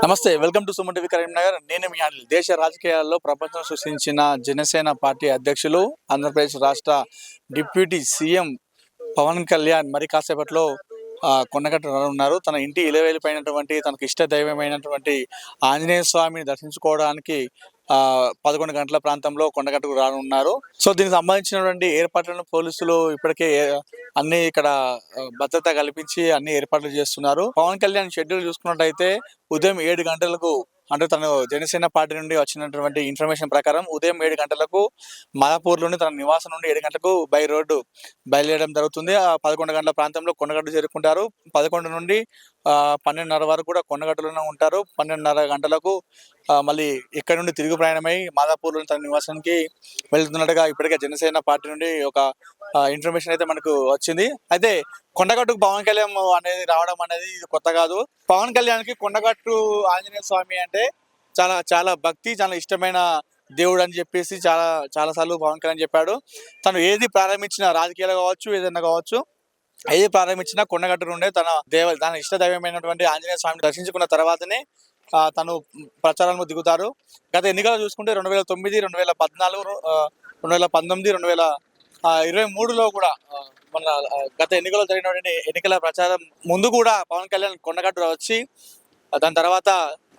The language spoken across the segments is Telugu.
నమస్తే, welcome to Suman TV Karimnagar. నేను మీ అనిల్. దేశ రాజకీయాల్లో ప్రపంచం సృష్టించిన జనసేన పార్టీ అధ్యక్షులు, ఆంధ్రప్రదేశ్ రాష్ట్ర డిప్యూటీ సీఎం పవన్ కళ్యాణ్ మరి కాసేపట్లో కొండగట్టు రానున్నారు. తన ఇంటి ఇలవేలిపోయినటువంటి తనకు ఇష్ట దైవమైనటువంటి ఆంజనేయ స్వామిని దర్శించుకోవడానికి 11 గంటల ప్రాంతంలో కొండగట్టుకు రానున్నారు. సో దీనికి సంబంధించినటువంటి ఏర్పాట్లను పోలీసులు ఇప్పటికే అన్ని ఇక్కడ భద్రత కల్పించి అన్ని ఏర్పాట్లు చేస్తున్నారు. పవన్ కళ్యాణ్ షెడ్యూల్ చూసుకున్నట్టయితే ఉదయం 7 గంటలకు, అంటే తను జనసేన పార్టీ నుండి వచ్చినటువంటి ఇన్ఫర్మేషన్ ప్రకారం ఉదయం 7 గంటలకు మాదాపూర్లోని తన నివాసం నుండి 7 గంటలకు బై రోడ్డు బయలుదేరడం జరుగుతుంది. 11 గంటల ప్రాంతంలో కొండగట్టు చేరుకుంటారు. 11 నుండి 12:30 వరకు కూడా కొండగట్టులోనే ఉంటారు. 12:30 గంటలకు మళ్ళీ ఇక్కడ నుండి తిరుగు ప్రయాణమై మాదాపూర్లోని తన నివాసానికి వెళ్తున్నట్టుగా ఇప్పటికే జనసేన పార్టీ నుండి ఒక ఇన్ఫర్మేషన్ అయితే మనకు వచ్చింది. అయితే కొండగట్టుకు పవన్ కళ్యాణ్ అనేది రావడం అనేది ఇది కొత్త కాదు. పవన్ కళ్యాణ్కి కొండగట్టు ఆంజనేయ స్వామి అంటే చాలా చాలా భక్తి, చాలా ఇష్టమైన దేవుడు అని చెప్పేసి చాలా సార్లు పవన్ కళ్యాణ్ చెప్పాడు. తను ఏది ప్రారంభించిన, రాజకీయాలు కావచ్చు ఏదైనా కావచ్చు, ఏది ప్రారంభించినా కొండగట్టు నుండే తన ఇష్ట దైవమైనటువంటి ఆంజనేయ స్వామిని దర్శించుకున్న తర్వాతనే తను ప్రచారంలో దిగుతారు. గత ఎన్నికలు చూసుకుంటే 2009, 2014, 2019, 2023లో కూడా మన గత ఎన్నికల్లో జరిగినటువంటి ఎన్నికల ప్రచారం ముందు కూడా పవన్ కళ్యాణ్ కొండగట్టు వచ్చి దాని తర్వాత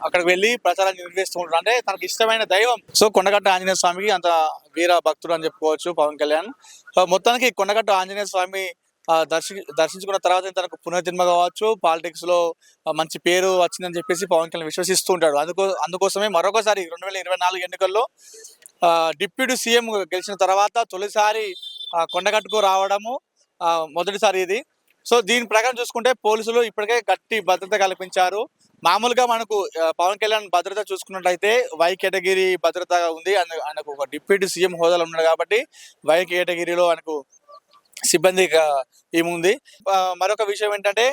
అక్కడికి వెళ్ళి ప్రచారాన్ని నిర్వహిస్తూ ఉంటారు. అంటే తనకు ఇష్టమైన దైవం. సో కొండగట్టు ఆంజనేయ స్వామికి అంత వీర భక్తుడు అని చెప్పుకోవచ్చు పవన్ కళ్యాణ్. మొత్తానికి కొండగట్టు ఆంజనేయ స్వామి దర్శించుకున్న తర్వాత తనకు పునర్జన్మ కావచ్చు, పాలిటిక్స్ లో మంచి పేరు వచ్చిందని చెప్పేసి పవన్ కళ్యాణ్ విశ్వసిస్తూ ఉంటాడు. అందుకోసమే మరొకసారి 2024 ఎన్నికల్లో డిప్యూటీ సీఎం గెలిచిన తర్వాత తొలిసారి కొండగట్టుకు రావడము మొదటిసారి ఇది. సో దీని ప్రకారం చూసుకుంటే పోలీసులు ఇప్పటికే గట్టి భద్రత కల్పించారు. మామూలుగా మనకు పవన్ కళ్యాణ్ భద్రత చూసుకున్నట్లయితే వై కేటగిరీ భద్రత ఉంది. ఆయనకు ఒక డిప్యూటీ సీఎం హోదాలో ఉన్నాడు కాబట్టి వై కేటగిరీలో ఆయనకు సిబ్బంది ఏముంది. మరొక విషయం ఏంటంటే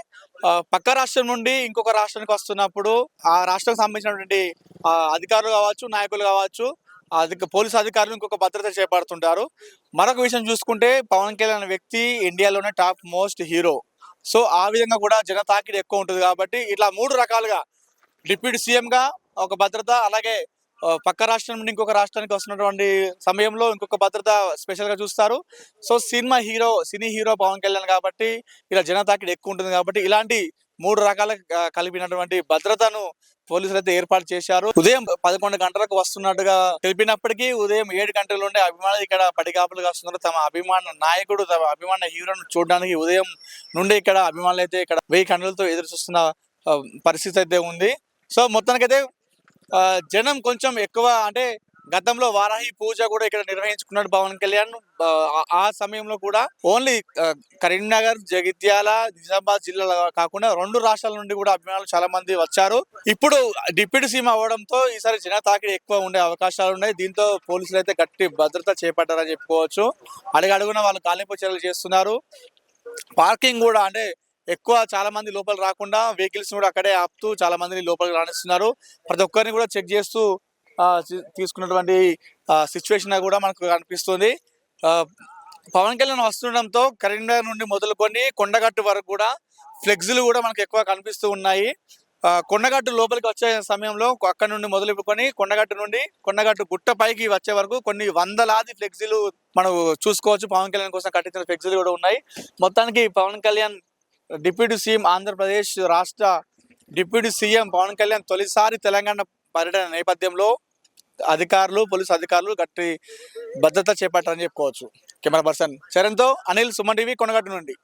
పక్క రాష్ట్రం నుండి ఇంకొక రాష్ట్రానికి వస్తున్నప్పుడు ఆ రాష్ట్రానికి సంబంధించినటువంటి అధికారులు కావచ్చు, నాయకులు కావచ్చు, పోలీసు అధికారులు ఇంకొక భద్రత చేపడుతుంటారు. మరొక విషయం చూసుకుంటే పవన్ కళ్యాణ్ వ్యక్తి ఇండియాలోనే టాప్ మోస్ట్ హీరో. సో ఆ విధంగా కూడా జన తాకిడి ఎక్కువ ఉంటుంది కాబట్టి ఇట్లా 3 రకాలుగా డిప్యూటీ సీఎంగా ఒక భద్రత, అలాగే పక్క రాష్ట్రం నుండి ఇంకొక రాష్ట్రానికి వస్తున్నటువంటి సమయంలో ఇంకొక భద్రత స్పెషల్గా చూస్తారు. So cine hero Pawan Kalyan కాబట్టి ఇలా జన తాకిడి ఎక్కువ ఉంటుంది కాబట్టి ఇలాంటి 3 రకాల కలిపినటువంటి భద్రతను పోలీసులు అయితే ఏర్పాటు చేశారు. ఉదయం 11 గంటలకు వస్తున్నట్టుగా తెలిపినప్పటికీ ఉదయం 7 గంటల నుండి అభిమానులు ఇక్కడ పడిగాపులుగా వస్తున్నారు. తమ అభిమాన నాయకుడు, తమ అభిమాన హీరోను చూడడానికి ఉదయం నుండి ఇక్కడ అభిమానులు అయితే ఇక్కడ 1000 కన్నులతో ఎదురు చూస్తున్న పరిస్థితి అయితే ఉంది. సో మొత్తానికైతే జనం కొంచెం ఎక్కువ, అంటే గతంలో వారాహి పూజ కూడా ఇక్కడ నిర్వహించుకున్నాడు పవన్ కళ్యాణ్. ఆ సమయంలో కూడా ఓన్లీ కరీంనగర్, జగిత్యాల, నిజామాబాద్ జిల్లాలో కాకుండా 2 రాష్ట్రాల నుండి కూడా అభిమానులు చాలా మంది వచ్చారు. ఇప్పుడు డిప్యూటీ సీఎం అవడంతో ఈసారి జన తాకిడి ఎక్కువ ఉండే అవకాశాలు ఉన్నాయి. దీంతో పోలీసులు అయితే గట్టి భద్రత చేపట్టారని చెప్పుకోవచ్చు. అడుగడుగున వాళ్ళు గాలింపు చర్యలు చేస్తున్నారు. పార్కింగ్ కూడా, అంటే ఎక్కువ చాలా మంది లోపల రాకుండా వెహికల్స్ కూడా అక్కడే ఆపుతూ చాలా మందిని లోపలికి రాణిస్తున్నారు. ప్రతి ఒక్కరిని కూడా చెక్ చేస్తూ తీసుకున్నటువంటి సిచ్యువేషన్ కూడా మనకు కనిపిస్తుంది. పవన్ కళ్యాణ్ వస్తుండడంతో కరీంనగర్ నుండి మొదలుకొని కొండగట్టు వరకు కూడా ఫ్లెక్స్లు కూడా మనకు ఎక్కువ కనిపిస్తూ ఉన్నాయి. కొండగట్టు లోపలికి వచ్చే సమయంలో అక్కడ నుండి మొదలుకొని కొండగట్టు గుట్ట పైకి వచ్చే వరకు కొన్ని వందలాది ఫ్లెక్సీలు మనం చూసుకోవచ్చు. పవన్ కళ్యాణ్ కోసం కట్టించిన ఫ్లెక్సీలు కూడా ఉన్నాయి. మొత్తానికి పవన్ కళ్యాణ్ డిప్యూటీ సీఎం, ఆంధ్రప్రదేశ్ రాష్ట్ర డిప్యూటీ సీఎం పవన్ కళ్యాణ్ తొలిసారి తెలంగాణ పర్యటన నేపథ్యంలో పోలీసు అధికారులు గట్టి భద్రత చేపట్టారని చెప్పుకోవచ్చు. కెమెరా పర్సన్ చరణ్తో అనిల్, సుమన్ టీవీ, కొండగట్టు నుండి.